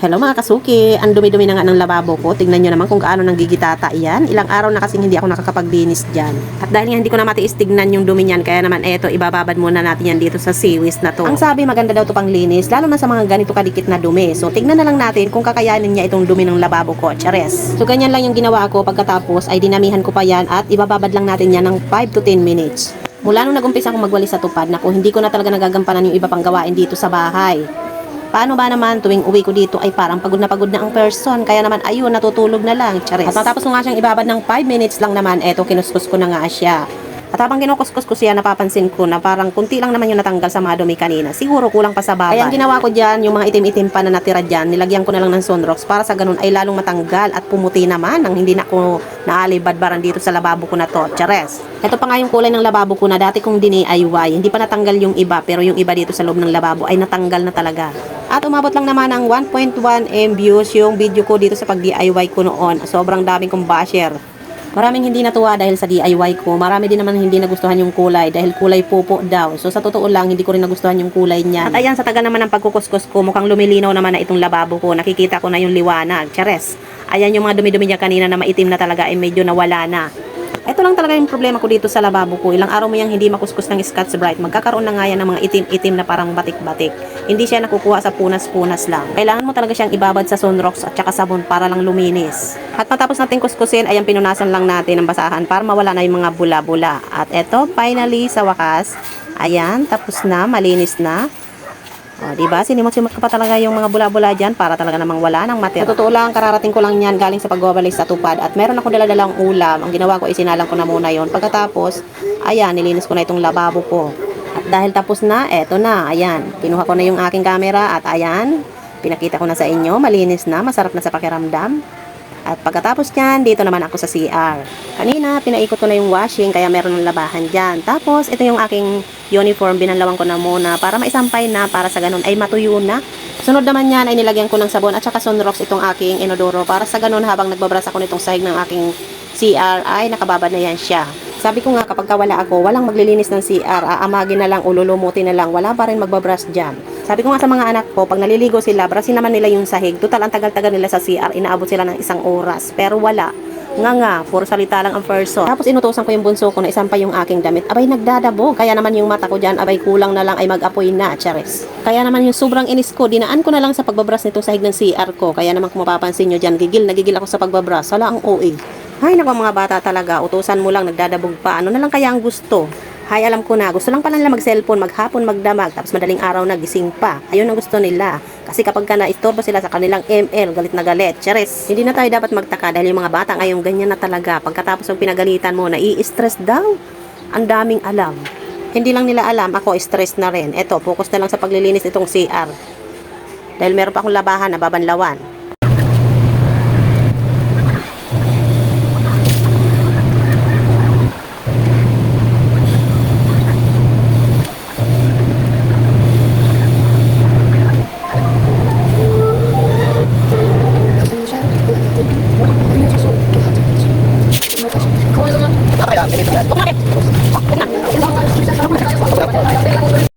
Hello mga kasuki, ang dumi-dumi na nga ng lababo ko. Tingnan nyo naman kung gaano nang gigitata yan. Ilang araw na kasing hindi ako nakakapaglinis dyan. At dahil nga hindi ko na matiis tignan yung dumi niyan, kaya naman eto, ibababad muna natin yan dito sa seaweed na to. Ang sabi maganda daw to pang linis, lalo na sa mga ganito kadikit na dumi. So tignan na lang natin kung kakayanin niya itong dumi ng lababo ko. Chares. So ganyan lang yung ginawa ko, pagkatapos ay dinamihan ko pa yan at ibababad lang natin yan ng 5 to 10 minutes. Mula nung nag-umpisa akong magwalis sa tupad, naku, hindi ko na talaga nagagampanan yung iba pang gawain dito sa bahay. Paano ba naman tuwing uwi ko dito ay parang pagod na ang person, kaya naman ayun, natutulog na lang, charis. At matapos ko nga siyang ibabad ng 5 minutes lang naman, eto kinuskus ko na nga siya. At habang kinukuskus ko siya, napapansin ko na parang kunti lang naman yung natanggal sa mga dumi kanina. Siguro kulang pa sa babad. Kaya ang ginawa ko dyan, yung mga itim-itim pa na natira dyan, nilagyan ko na lang ng Sunrox para sa ganun ay lalong matanggal at pumuti naman nang hindi na ko naalibadbaran dito sa lababo ko na to. Chares. Ito pa nga yung kulay ng lababo ko na dati kong DIY. Hindi pa natanggal yung iba, pero yung iba dito sa loob ng lababo ay natanggal na talaga. At umabot lang naman ng 1.1 M views yung video ko dito sa pag-DIY ko noon. Sobrang daming kong basher. Maraming hindi natuwa dahil sa DIY ko. Marami din naman hindi nagustuhan yung kulay dahil kulay pupo daw. So sa totoo lang, hindi ko rin nagustuhan yung kulay niya. At ayan, sa tagal naman ng pagkukuskus ko, mukhang lumilinaw naman na itong lababo ko. Nakikita ko na yung liwanag. Chares. Ayan yung mga dumi-dumi niya kanina na maitim na talaga ay medyo nawala na. Ito lang talaga yung problema ko dito sa lababo ko. Ilang araw mo yung hindi makuskus ng Scotch Brite. Magkakaroon na nga yan ng mga itim-itim na parang batik-batik. Hindi siya nakukuha sa punas-punas lang. Kailangan mo talaga siyang ibabad sa Sunrox at saka sabon para lang luminis. At matapos natin kuskusin, ayan, pinunasan lang natin ng basahan para mawala na yung mga bula-bula. At eto, finally, sa wakas, ayan, tapos na, malinis na. O, diba? Sinimot-simot ko pa talaga yung mga bula-bula dyan para talaga namang wala nang matira. Sa totoo lang, kararating ko lang yan galing sa pagwawalis sa tupad at meron ako daladalang ulam. Ang ginawa ko, isinalang ko na muna yon. Pagkatapos, ayan, nilinis ko na itong lababo ko. At dahil tapos na, eto na, ayan. Kinuha ko na yung aking camera at ayan, pinakita ko na sa inyo. Malinis na, masarap na sa pakiramdam. At pagkatapos dyan, dito naman ako sa CR. Kanina, pinaikot ko na yung washing, kaya meron ng labahan dyan. Tapos, ito yung aking uniform, binanlawan ko na muna para maisampay na, para sa ganun ay matuyo na. Sunod naman yan ay nilagyan ko ng sabon at saka Sunrox itong aking inodoro para sa ganun habang nagbabras ako nitong sahig ng aking CR ay nakababad na yan siya. Sabi ko nga kapag wala ako, walang maglilinis ng CR, aamagin na lang, ululumutin na lang, wala pa rin magbabras dyan. Sabi ko nga sa mga anak ko, pag naliligo sila, brasin naman nila yung sahig. Total, ang tagal-tagal nila sa CR, inaabot sila ng 1 oras. Pero wala. Nga, puro salita lang ang person. Tapos inutusan ko yung bunso ko na isampay yung aking damit. Abay, nagdadabo. Kaya naman yung mata ko dyan, abay, kulang na lang ay mag-apoy na, charis. Kaya naman yung sobrang inis ko, dinaan ko na lang sa pagbabras nitong sahig ng CR ko. Kaya naman kung mapapansin nyo dyan, gigil ako sa pagbabras. Wala ang OA. Hay, naku mga bata talaga, utusan mo lang, nagdadabog pa. Ano na lang kaya ang gusto? Hay, alam ko na, gusto lang pala nila mag-cellphone, maghapon, magdamag, tapos madaling araw na gising pa. Ayun ang gusto nila. Kasi kapag ka na-istorbo sila sa kanilang ML, galit na galit, charis. Hindi na tayo dapat magtaka dahil yung mga bata ngayon ganyan na talaga. Pagkatapos ng pinagalitan mo, nai-stress daw. Ang daming alam. Hindi lang nila alam, ako stress na rin. Eto, focus na lang sa paglilinis itong CR. Dahil meron pa akong labahan na babanlawan.